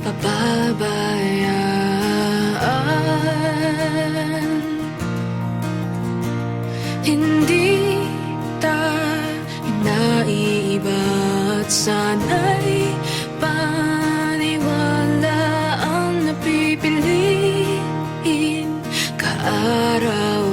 pababayaan. Hindi tayo naiiba at sana'y paniwala ang napipiliin kaaraw-araw.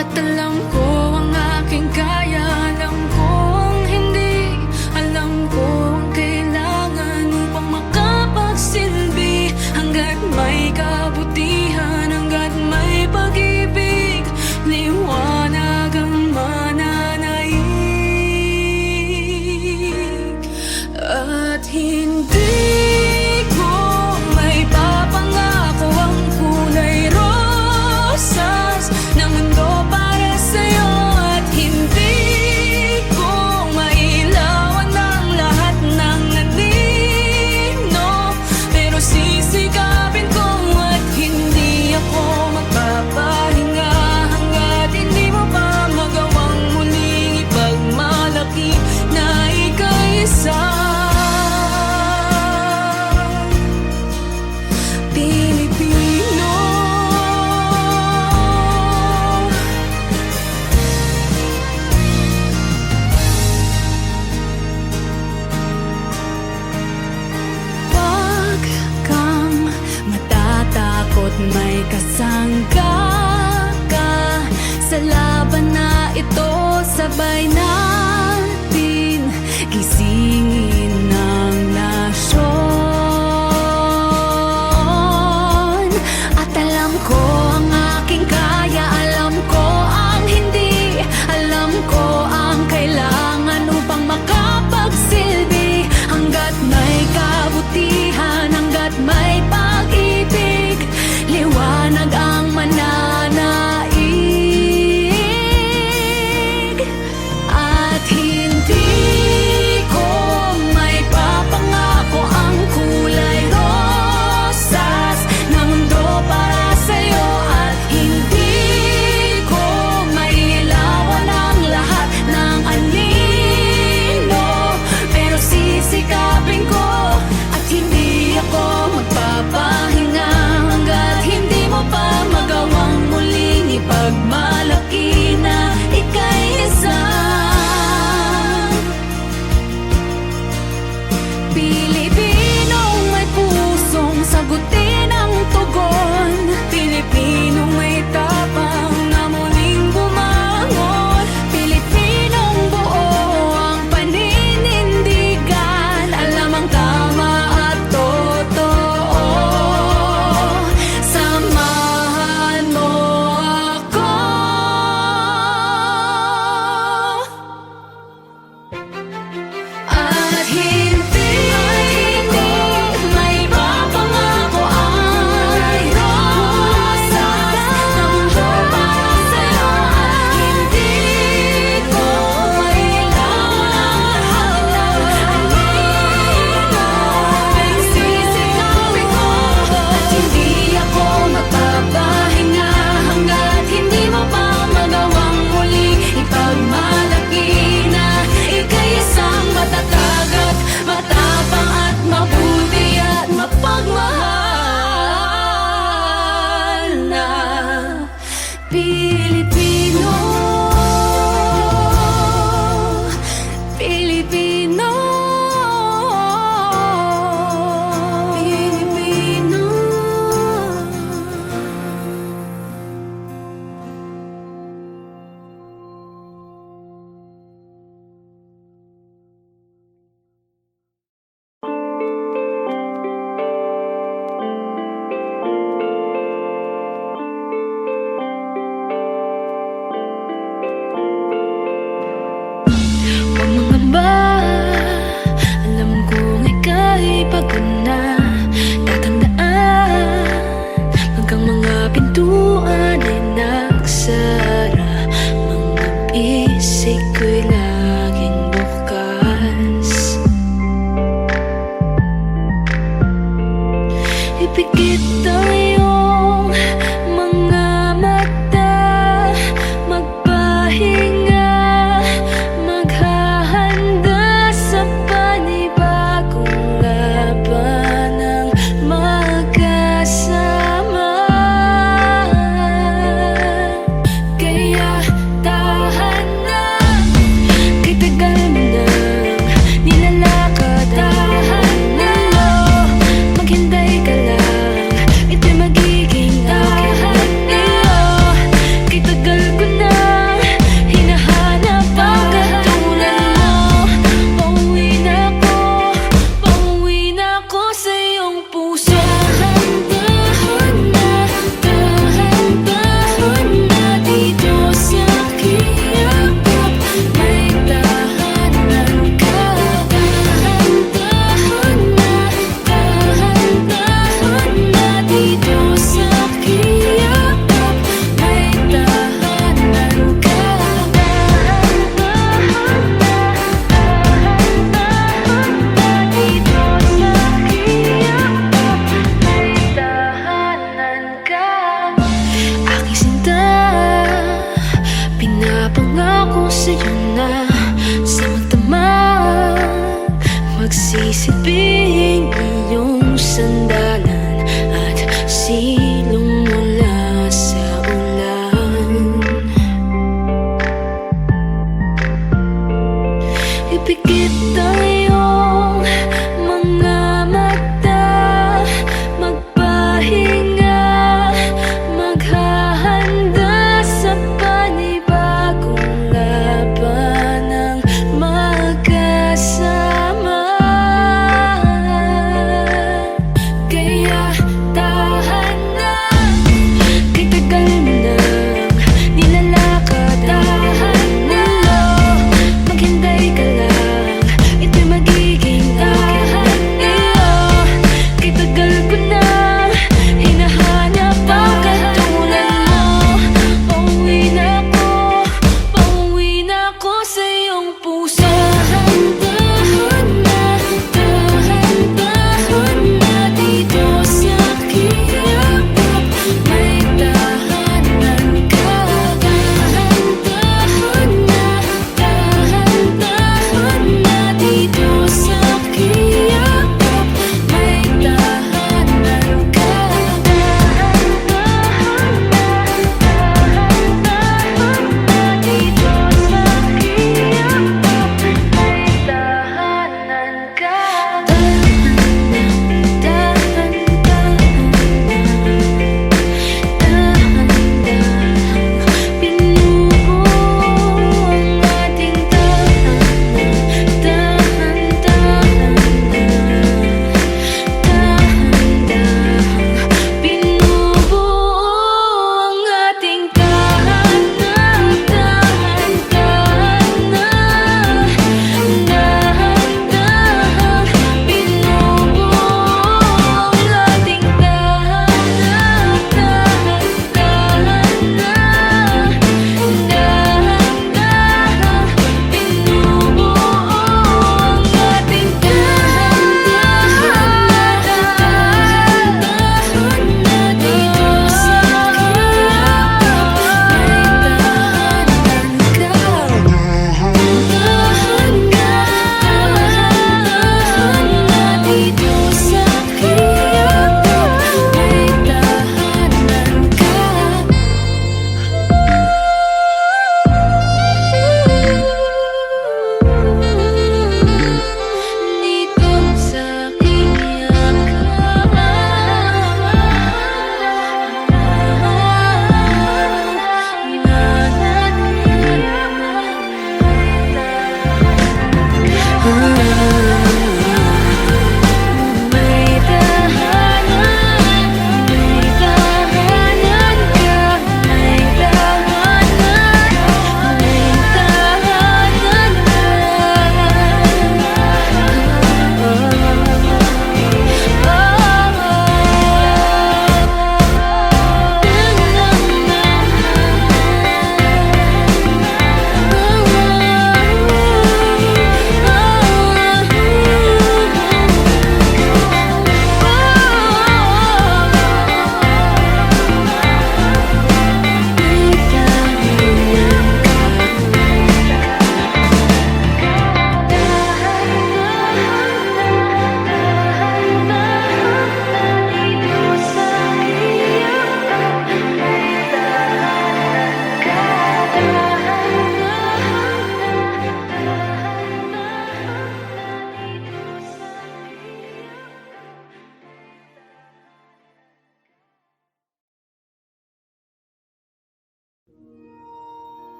At alam ko ang aking kaya, alam ko ang hindi, alam ko ang kailangan upang makapagsilbi. Hanggat may kabutihan, hanggat may pag-ibig, liwanag ang mananaig. At hindi ko may papangako ang kulay rosas na mundo para sa'yo. At hindi ko mailawan ang lahat ng anino, pero sisigapin ko at hindi ako magpapahinga hanggat hindi mo pa magawang muling ipagmalaki na ika'y isa. Pilipino. Huwag kang matatakot, may kasangga ka sa laban na ito. Sabay natin gisingin ng nasyon. At alam ko ang aking kaya, alam ko ang hindi, alam ko ang kailangan upang makapagsilbi. Hanggat may kabutihan, hanggat may pag-ibig, liwanag ang mananaig. At hindi ko may papangako ang kulay rosas na mundo para sa'yo. At hindi ko mailawan ang lahat Ipikit ang iyong mga mata, magpahinga, maghahanda sa panibagong labanang magkasama. Kaya tahan na, kay tagal mo nang nilalakad. Tahan na, maghintay ka lang, ito'y magiging tahan na. Kay tagal ko nang hinahanap ang katulad mo. Pauwi na ako sa iyong puso. Dahan-dahan na dito sa aking yakap, may tahanan ka. Dahan-dahan na dito sa aking yakap, may tahanan ka. Dahan-dahan na dito sa aking yakap, may tahanan ka.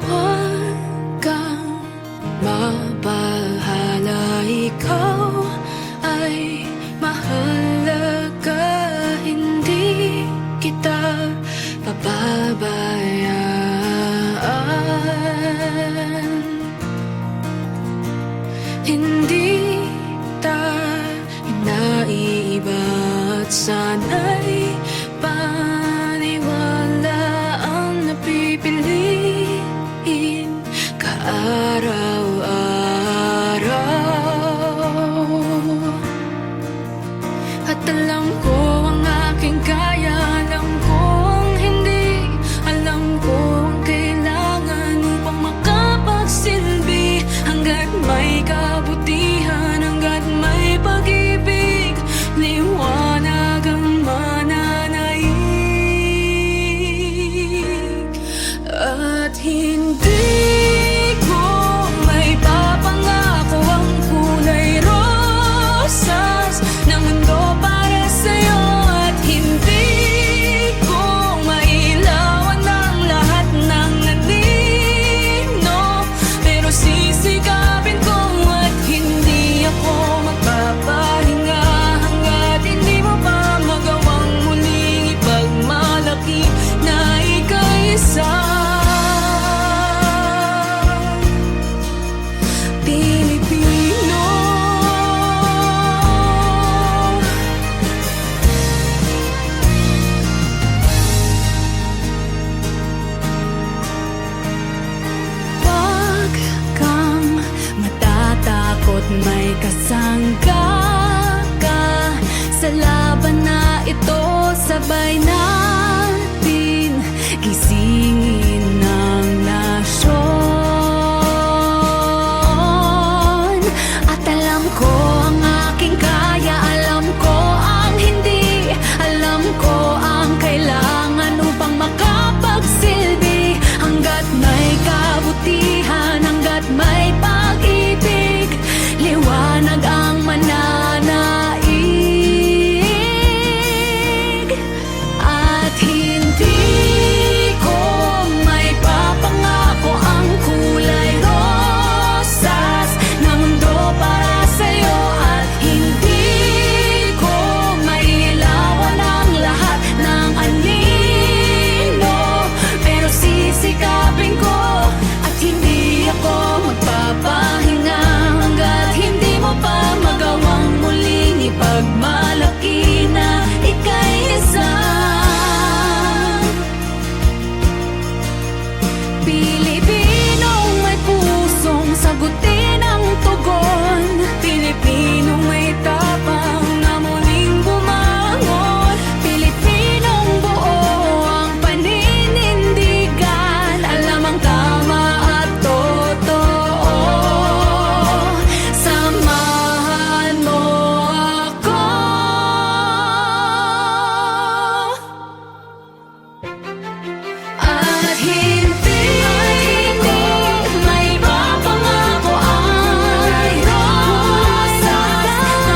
Huwag kang mabahala, ikaw ay mahalaga. Hindi kita pababayaan. Hindi tayo naiiba at sana'y paniwala ang napipiliin kaaraw-araw. At alam ko ang aking kaya, alam ko ang hindi, alam ko ang kailangan upang makapagsilbi. Hanggat may kabutihan, hanggat may pag-ibig, liwanag ang mananaig. At hindi at may kasangga ka sa laban na ito. Sabay natin gisingin ng nasyon. At alam ko ang aking kaya, alam ko ang hindi, alam ko ang kailangan upang makapagsilbi. Hanggat may kabutihan, hanggat may pag-ibig, liwanag ang mananaig. At hindi ko may papangako ang kulay rosas na mundo para sa'yo. At hindi ko may ilawan ang lahat ng anino, pero sisikapin ko at hindi ako magpapahinga hanggat hindi mo pa magawang muling ipagmalaki na ika'y isa. Pilipinong may pusong sagutin ang tugon, Pilipinong may tapang na muling bumangon, Pilipinong buo ang paninindigan, alam ang tama at totoo. Samahan mo ako. At hindi ko may papangako ang rosas na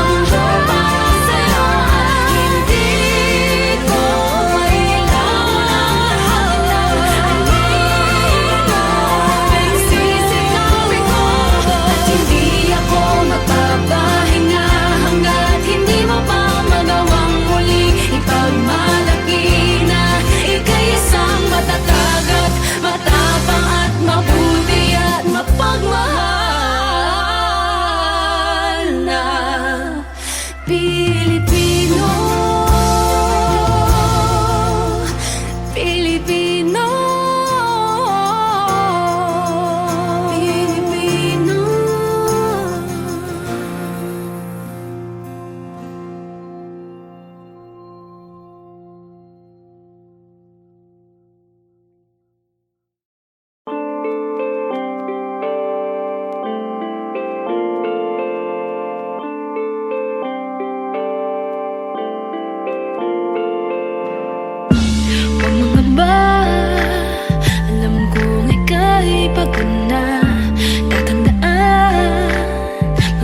mundo para sa'yo. At hindi ko may ilawan ang anino, pero sisikapin ko at hindi ako magpapahinga hanggat hindi mo pa magawang muling ipagmalaki na ika'y isang matatag at matapang at mabuti at mapagmahal na Pilipino. Pilipino. Pilipino. Huwag mangamba, alam kong ika'y pagod na. Tatandaan,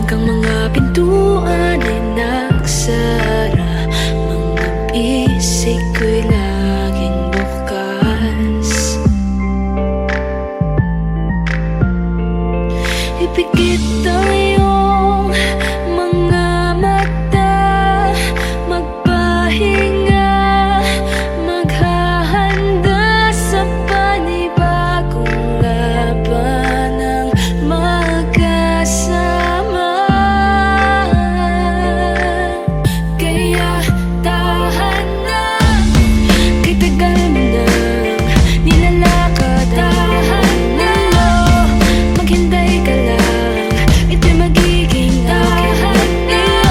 hanggang mga pintuan ay nagsara, mga bisig ko'y laging bukas. Ipikit ang iyong mga mata, magpahinga, maghahanda sa panibagong labanang magkasama. Kaya tahan na, kay tagal mo nang nilalakad. Tahan na, maghintay ka lang, ito'y magiging tahan iyo.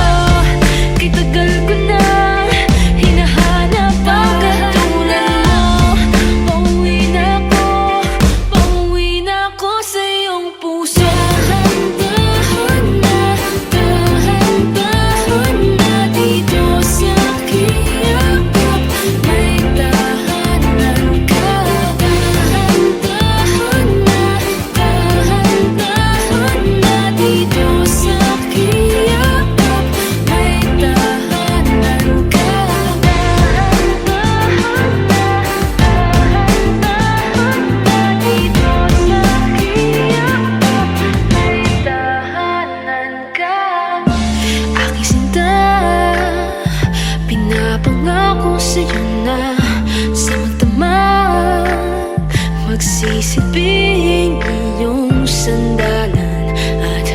Kay tagal ko nang hinahanap ang katulad mo. Pauwi na ako sa iyong puso. Dahan-dahan na dito sa aking yakap, may tahanan ka. Dahan-dahan na dito sa aking yakap, may tahanan ka. Dito sa aking yakap, may tahanan ka. Aking sinta, pinapangako sa'yo na sa magdamag magsisilbing iyong sandalan at